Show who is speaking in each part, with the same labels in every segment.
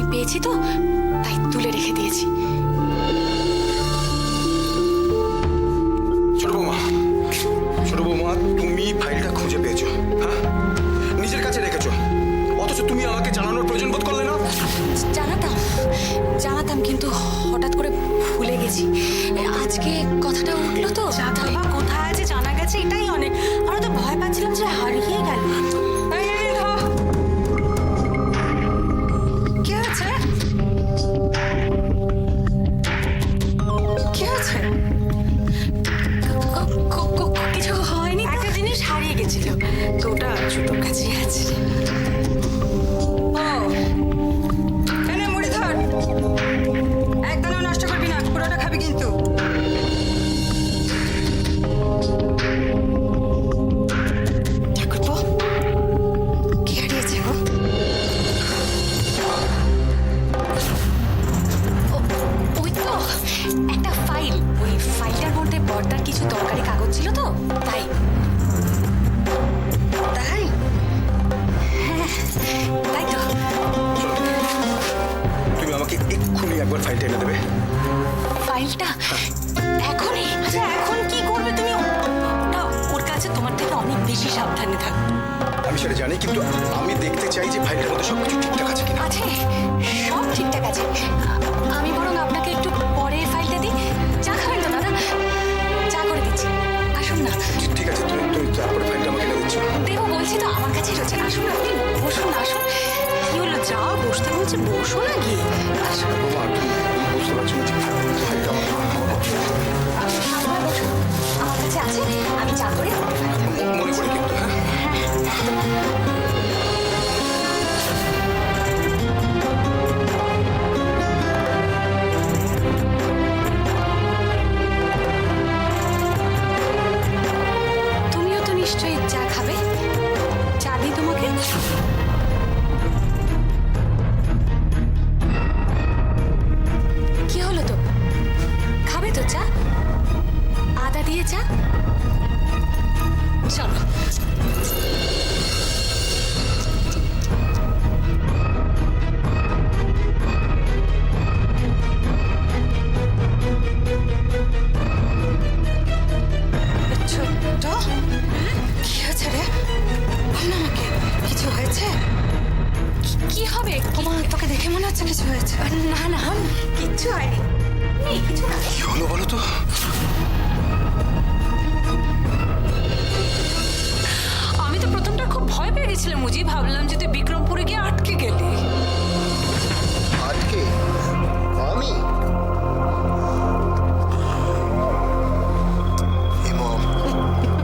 Speaker 1: আমি পেয়েছি তো, তাই তুলে রেখে দিয়েছি।
Speaker 2: ছোট বৌমা, তুমি ফাইলটা খুঁজে পেয়েছো, হ্যাঁ, নিজের কাছে রেখেছো, অথচ তুমি আমাকে জানানোর প্রয়োজন বোধ করলে না।
Speaker 1: জানাতাম কিন্তু হঠাৎ করে ভুলে গেছি। আজকে কথাটা উঠলো তো।
Speaker 3: বাবা কোথায় আছে জানা গেছে, এটাই অনেক। আমরা তো ভয় পাচ্ছিলাম যে হারিয়ে গেল। কি হয়েছে? কি হয়েছে?
Speaker 1: কিছু হয়নি।
Speaker 3: একটা জিনিস হারিয়ে গেছিল তো, ওটা ছোটোর কাছেই আছে। মুড়ি ধর, একদমও নষ্ট করবি না, পুরোটা খাবি কিন্তু। ঠাকুরপো, কি হারিয়েছে গো?
Speaker 1: ওই তো একটা ফাইল, ওই ফাইলটার মধ্যে পর্দার কিছু দরকারি কাগজ ছিল তো, তাই।
Speaker 3: তাই?
Speaker 1: হ্যাঁ, তাই তো।
Speaker 2: তুমি আমাকে এক্ষুনি একবার ফাইলটা এনে দেবে।
Speaker 1: ফাইলটা এখনই?
Speaker 3: আচ্ছা এখন কি করবে তুমি? ওটা ওর কাছে তোমার থেকে অনেক বেশি সাবধানে থাক।
Speaker 2: আমি সেটা জানি, কিন্তু আমি দেখতে চাই যে ফাইলটার মধ্যে সবকিছু ঠিকঠাক আছে কিনা।
Speaker 1: আছে, সব ঠিকঠাক আছে। আমি বরং আপনাকে একটু পরে ফাইলটা দিই। চা খাবেন তো দাদা? চা করে দিচ্ছি, আসুন না।
Speaker 2: ঠিক আছে, তুমি তারপরে ফাইলটা আমাকে এনে দিচ্ছ।
Speaker 1: দেবো বলছি তো, আমার কাছেই রয়েছে। আসুন, আপনি বসুন না, আসুন।
Speaker 3: কি হলো, যাও বসতে বলছে, বসো না গিয়ে।
Speaker 1: আসুন,
Speaker 2: বৌমা, তুমি বুঝতে পারছো না যে ফাইলটা
Speaker 1: আপনারা বসুন, আমার কাছে আছে, আমি চা করে
Speaker 2: মনে করে কিন্তু, হ্যাঁ।
Speaker 1: তুমিও তো নিশ্চয়ই চা খাবে। চা দিই তোমাকে? কি হলো তো, খাবে তো চা? আদা দিয়ে চা? চলো।
Speaker 3: ছোট্ট, কি হয়েছে রে? বল না আমাকে, কিছু হয়েছে?
Speaker 1: কি হবে?
Speaker 3: তোমার তোকে দেখে মনে হচ্ছে কিছু হয়েছে।
Speaker 1: না না,
Speaker 3: কিচ্ছু হয়নি।
Speaker 1: নেই কিছু না।
Speaker 2: কি হলো বলো তো?
Speaker 3: আমি তো প্রথমটা খুব ভয় পেয়ে গেছিলাম মুজি, ভাবলাম যে তুই বিক্রমপুরে গিয়ে আটকে গেলি।
Speaker 4: আটকে? আমি?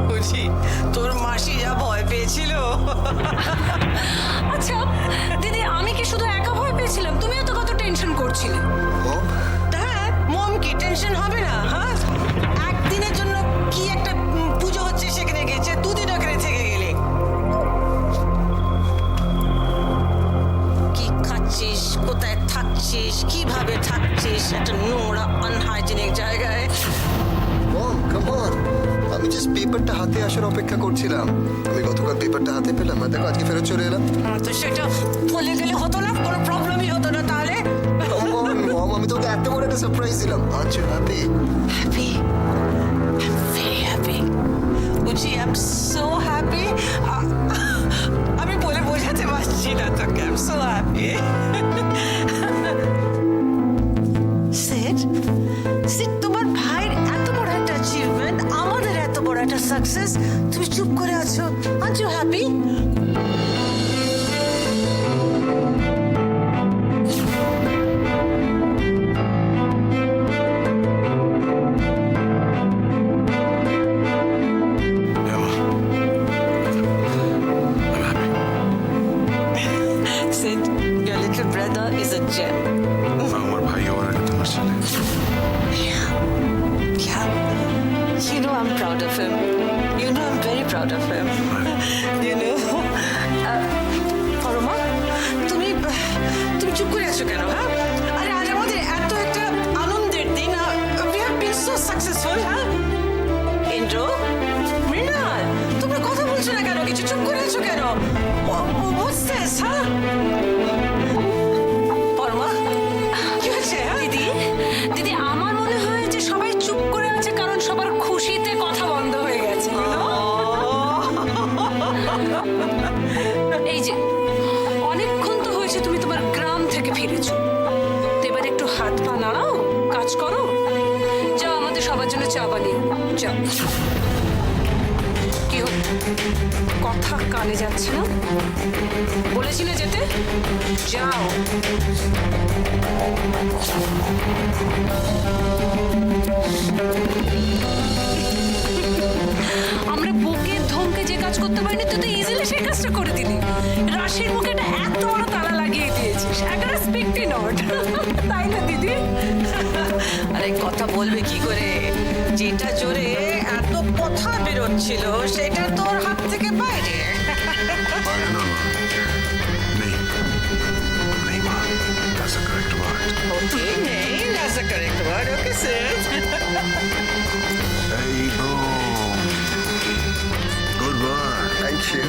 Speaker 5: বুঝি তোর মাসি যা ভয় পেয়েছিল।
Speaker 3: আচ্ছা দিদি, আমি কি শুধু একা ভয় পেয়েছিলাম? তুমিও তো কত টেনশন করছিলে।
Speaker 5: হ্যাঁ, মম কি টেনশন হবে না? হ্যাঁ, একদিনের জন্য কি একটা পুজো হচ্ছে সেখানে গেছে, দুদিন ওখানে থেকে গেলে। কি খাচ্ছিস, কোথায় থাকছিস, কিভাবে থাকছিস একটা নোংরা আনহাইজেনিক জায়গায়?
Speaker 4: মম, কাম অন, আমি জাস্ট পেপারটা হাতে আসার অপেক্ষা করছিলাম। আমি গতকাল পেপারটা হাতে পেলাম, আর দেখো আজকে ফেরত চলে এলাম।
Speaker 5: তো সেটা বলে গেলে হতো না, কোনো প্রবলেমই হতো না তাহলে।
Speaker 4: মম, আমি তোকে এত বড় একটা সারপ্রাইজ দিলাম। আজ happy?
Speaker 5: Happy. I'm very happy. Uchi, I'm so happy. আমি বলে বোঝাতে পারছি না তোকে। I'm so happy. সিট, তোমার ভাইয়ের এত বড় একটা অ্যাচিভমেন্ট, আমাদের এত বড় একটা সাকসেস, তুমি চুপ করে আছো। Aren't you happy? Sid, your little brother is a gem.
Speaker 2: আমার ভাই হওয়ার আগে তোমার ছেলে।
Speaker 5: Yeah. You know I'm proud of him. You know I'm very proud of him. You know. Parama, তুমি চুপ করে আছো কেন? হ্যাঁ, আরে আজ আমাদের এত একটা আনন্দের দিন। We have been so successful. হ্যাঁ, ইন্দ্র, মৃণাল, তোমরা কথা বলছো না কেন? কিছু চুপ করে আছো কেন? What's this? হ্যাঁ, পরমা, ফিরেছো, তো এবার একটু হাত পা নাড়াও, কাজ করো। যাও আমাদের সবার জন্য চা বানিয়ে যাও। কি হল, কথা কানে যাচ্ছে না? বলেছি না যেতে, যাও। আমরা বুকের ধমকে যে কাজ করতে পারিনি, তুই তো ইজিলি সেই কাজটা করে দিলি। রাশির বুকে এটা এত বড় তালা লাগিয়ে দিয়েছিস, একটা স্পিকটি নট, তাই না দিদি? আরে কথা বলবে কি করে? যেটা জোরে এত কথা বেরোচ্ছিল সেটা তোর হাত থেকে বাইরে।
Speaker 6: বাইরে না মা, নেই নেই মা, that's a correct word.
Speaker 5: ওকে, নেই, that's a correct word. Okay, sis.
Speaker 6: Hey boom, good work.
Speaker 4: Thank you.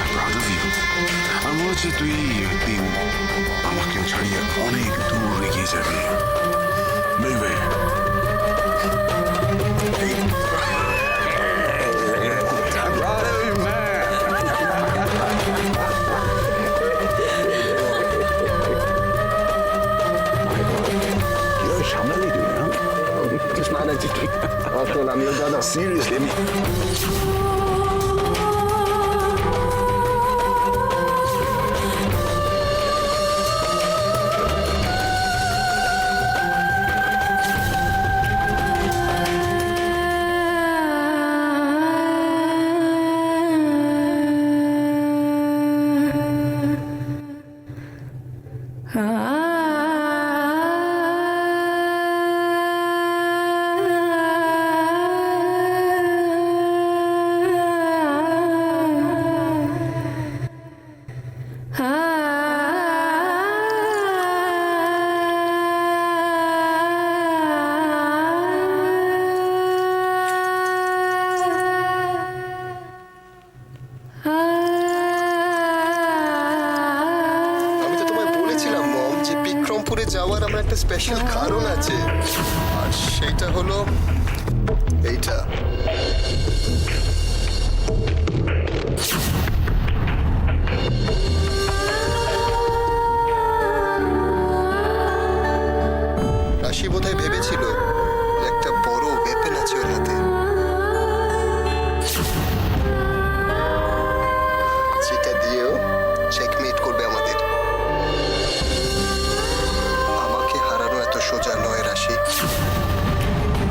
Speaker 6: I'm proud of you. আমার মনে হচ্ছে তুই একদিন আমাকে ছাড়িয়ে অনেক দূর এগিয়ে যাবি। Maybe. I'm proud of you, man. কিভাবে সামলালি তুই, না?
Speaker 4: Just manage it. After all, I'm your brother.
Speaker 6: Seriously, I mean,
Speaker 4: আমি তো তোমায় বলেছিলাম মম যে বিক্রমপুরে যাওয়ার আমার একটা স্পেশাল কারণ আছে, আর সেটা হলো এইটা। রাশি বোধহয় ভেবেছিল একটা বড় ওয়েপেন আছে ওর হাতে, যেটা দিয়েও চেকমেট করবে আমাদের। আমাকে হারানো এত সোজা নয় রাশি।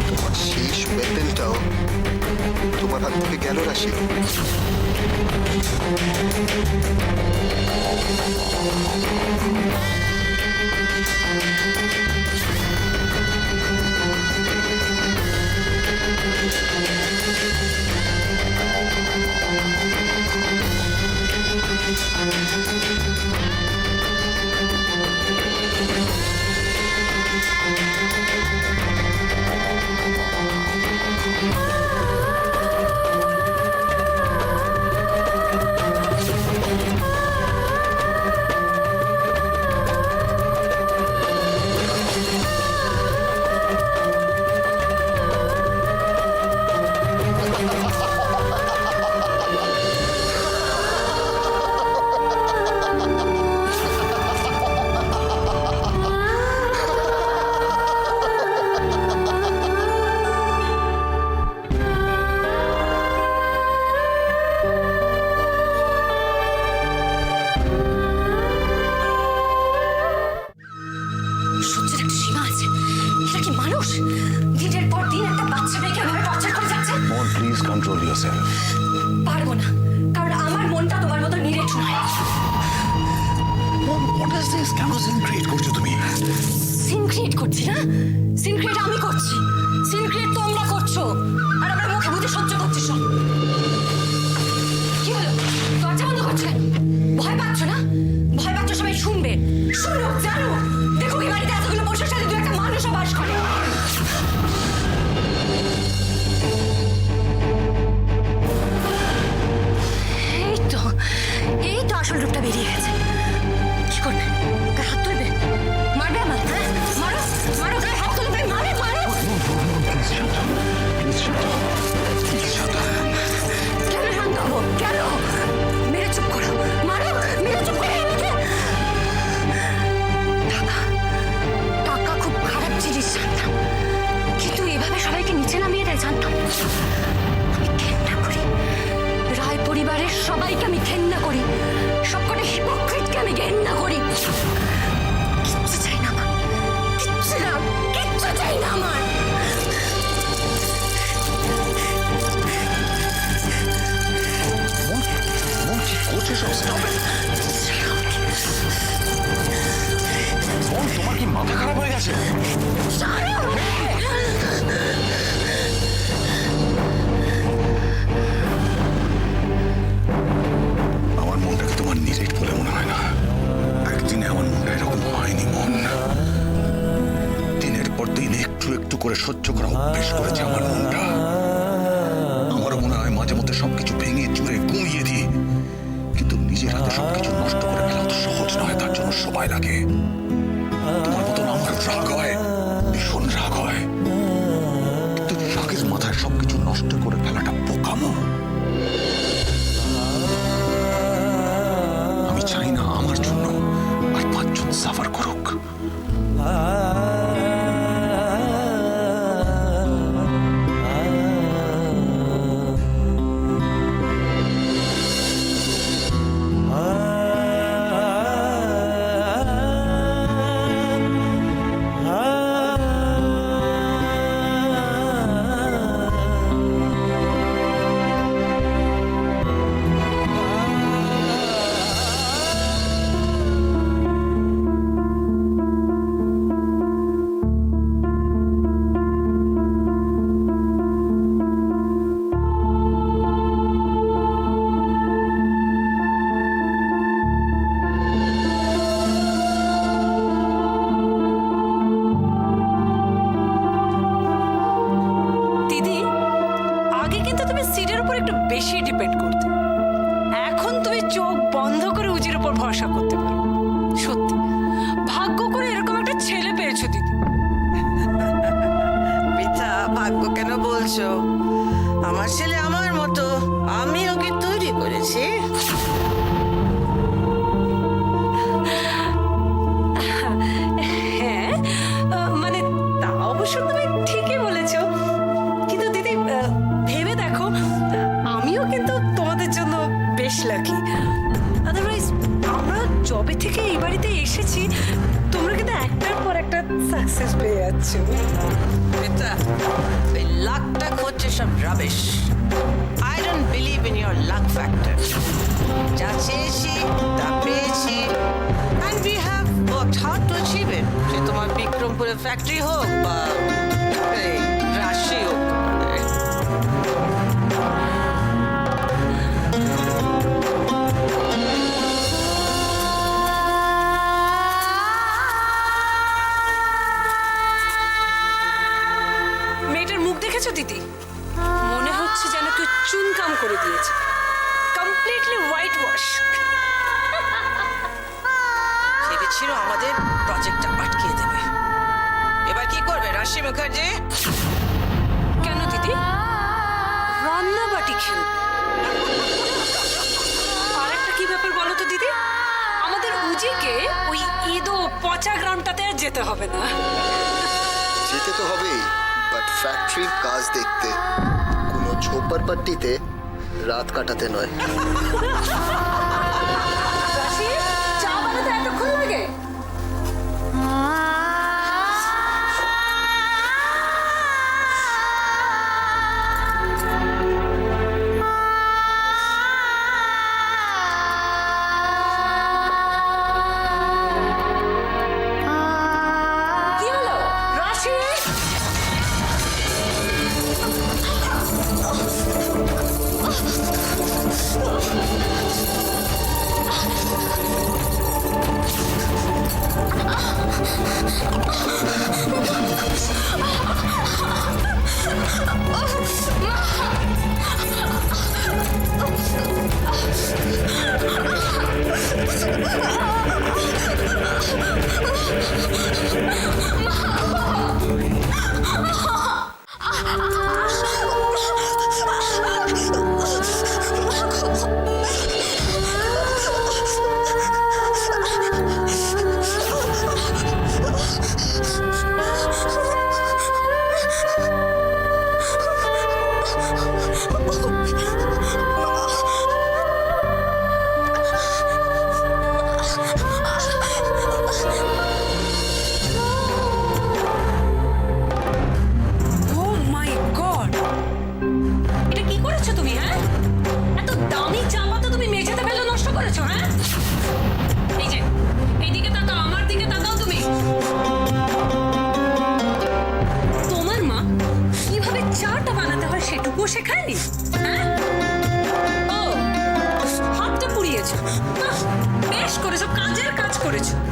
Speaker 4: তোমার শেষ ওয়েপেনটাও তোমার হাত থেকে গেল রাশি।
Speaker 1: সহ্যের একটা সীমা আছে। এটা কি মানুষ? দিনের পর দিন একটা বাচ্চা মেয়েকে এভাবে টর্চার করে যাচ্ছে।
Speaker 6: Mom, please control yourself.
Speaker 1: পারবো না, কারণ আমার মনটা তোমার মতো নিরেট নয়।
Speaker 6: Mom, what is this? কেন সিন ক্রিয়েট করছো তুমি?
Speaker 1: সিন ক্রিয়েট করছি না? সিন ক্রিয়েট আমি করছি, সিন ক্রিয়েট তোমরা করছো, আর আমরা মুখে বুঝে সহ্য করছি সব। কি হলো, দরজা বন্ধ করছো কেন? ভয় পাচ্ছ না? ভয় পাচ্ছ সবাই শুনবে, শুনো, জানো। দেখো এই বাড়িতে এতগুলো বসে সাথে দু একটা মানুষও বাস করে। এই তো আসল রূপটা বেরিয়ে গেছে। কি করবে? গায়ে হাত তুলবে? মারবে আমার? হ্যাঁ, মারো, মারো, গায়ে হাত তুলবে, মারো, মারো।
Speaker 6: Please shut up. Please shut up.
Speaker 1: কেন শান্ত হবো? কেন? মেরে চুপ করো, মারো, মেরে চুপ করো আমাকে।
Speaker 6: মাথা খারাপ হয়ে গেছে। আমার মনটাকে তোমার নিরেট বলে মনে হয় না। একদিনে আমার মনটা এরকম হয়নি। মন দিনের পর দিন একটু একটু করে সহ্য করা অভ্যেস করেছে আমার মনটা। আমারও মনে হয় মাঝে মধ্যে সবকিছু ভেঙে চুরে গুঁড়িয়ে দিই, কিন্তু নিজের হাতে সবকিছু নষ্ট করে ফেলা তো সহজ নয়, তার জন্য সময় লাগে। তোমার মতন আমার রাগ হয়, ভীষণ রাগ হয়, কিন্তু রাগের মাথায় সবকিছু নষ্ট করে ফেলাটা বোকামো। আমি চাই না আমার জন্য আর 5 জন সাফার করুক।
Speaker 1: দিদি, আগে কিন্তু তুমি সিটের উপর একটু বেশি ডিপেন্ড করতে। এখন তুমি চোখ বন্ধ করে উজির উপর ভরসা করতে পারো। সত্যি ভাগ্য করে এরকম একটা ছেলে পেয়েছো দিদি।
Speaker 5: পিতা, ভাগ্য কেন বলছো? আমার ছেলে আমার মতো, আমি ওকে তৈরি করেছি।
Speaker 1: হ্যাঁ, মানে তা অবশ্য তুমি ঠিকই বলেছো, কিন্তু দিদি ভেবে দেখো, আমিও কিন্তু তোমাদের জন্য বেশ লাকি। আদারওয়াইজ আমরা জবে থেকে এই বাড়িতে এসেছি, তোমরা কিন্তু একটার পর একটা সাকসেস পেয়ে যাচ্ছ।
Speaker 5: পিতা, ওই লাকটা হচ্ছে সব rubbish. I don't believe in your luck factor. যা চেয়েছি তা পেয়েছি, and we have worked hard to achieve it. সে তোমার বিক্রমপুরের ফ্যাক্টরি হোক বা এই রাশি হোক।
Speaker 1: মেয়েটার মুখ দেখেছো দিদি? মনে হচ্ছে যেন কেউ চুনকাম করে দিয়েছে, কমপ্লিটলি হোয়াইট ওয়াশ।
Speaker 5: ভেবেছিল আমাদের প্রজেক্টটা আটকিয়ে দেবে। এবার কি করবে রাশি মুখার্জি?
Speaker 1: কেন দিদি, রান্না বাটি খেল। আর একটা কি ব্যাপার বলো তো দিদি, আমাদের উজিকে ওই ইদো পচা গ্রামটাতে আর যেতে হবে না।
Speaker 4: যেতে তো হবেই, বাট ফ্যাক্টরির কাজ দেখতে, কোনো ঝোপড়পট্টিতে রাত কাটাতে নয়।
Speaker 1: রাশি, চা বানাতে এতক্ষণ লাগে? কি হলো রাশি?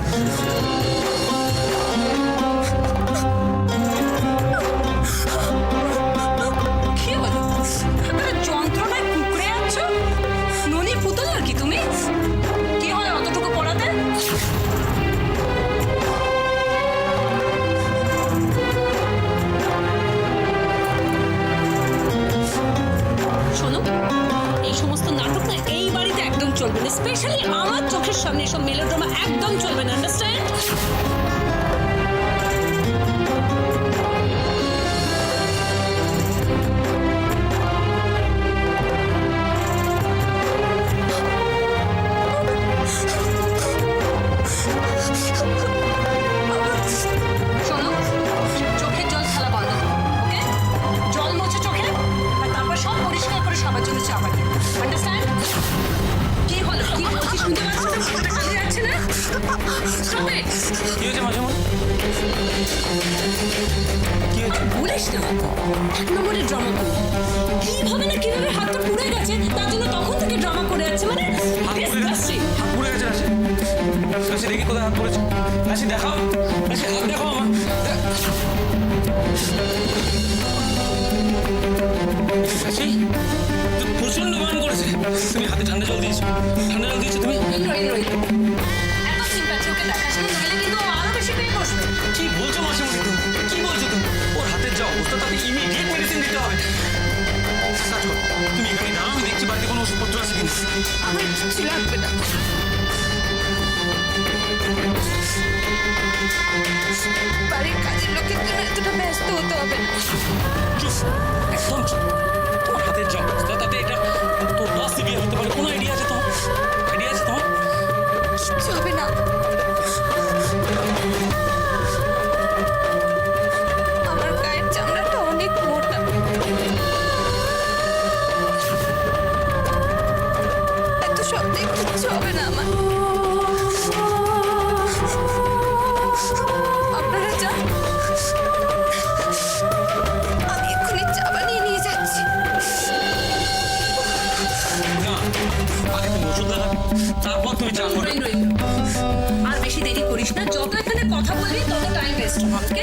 Speaker 1: কি হলো আরে যন্ত্রণায় কুকড়ে যাচ্ছ ননি পুতুল আর কি তুমি কি হয় অতটুকু পড়াতে শোনো এই সমস্ত নাটক না এই বাড়িতে একদম চলবে না স্পেশালি আমার চোখের সামনে এসব মেলোড্রামা একদম চলবে না আন্ডারস্ট্যান্ড শোনো চোখের জল খেলা বন্ধ ওকে জল মোছো চোখে আর তারপর সব পরিষ্কার করে সবার জন্য চা বানিয়ে আন্ডারস্ট্যান্ড কি হলো কি বলছি শুনতে পাচ্ছ না মাথাটা কাজে যাচ্ছে না স্টপ ইট
Speaker 7: কি হয়েছে মাঝে মধ্যে কি হয়েছে
Speaker 1: বলিস না এক নম্বরের ড্রামা করি কিভাবে না কিভাবে হাতটা পুড়ে গেছে তার জন্য তখন থেকে ড্রামা করে যাচ্ছে মানে disgusting।
Speaker 7: হাত পুড়ে গেছে রাশি রাশি দেখি কোথায় হাত পড়েছে রাশি দেখাও রাশি হাত দেখাও আমার রাশি প্রচন্ড বান করেছে তুমি হাতে ঠান্ডা জল দিয়েছো তুমি
Speaker 1: ইন্দ্র এত সিম্প্যাথি ওকে দেখাশোনা নইলে কিন্তু ও আরো বেশি পেয়ে বসবে
Speaker 7: কি বলছো মাসিমণি তুমি কি বলছো তুমি ওর হাতের যা অবস্থা তাতে ইমিডিয়েট মেডিসিন দিতে হবে কাজ করো তুমি এখানে দাঁড়াও আমি দেখছি বাড়িতে কোনো ওষুধপত্র আছে কিনা
Speaker 1: আমার কিছু লাগবে না বাড়ির কাজের লোকের জন্য এতটা ব্যস্ত হতে হবে না
Speaker 7: চুপ একদম চুপ তোমার হাতের যা অবস্থা তাতে এটা তোর লাস্ট সিভিয়ার হতে পারে কোনো আইডিয়া আছে তোমার
Speaker 1: কিছু হবে না আমার গায়ের চামড়াটা অনেক মোটা এত শব্দে কিচ্ছু হবে না আমার আপনারা যান আমি এক্ষুনি চা বানিয়ে নিয়ে যাচ্ছি
Speaker 7: না আগে তুমি ওষুধ লাগাবে তারপর তুমি চা করবে
Speaker 1: আর বেশি দেরি করিস না যত এখানে কথা বলবি তত টাইম ওয়েস্ট হবে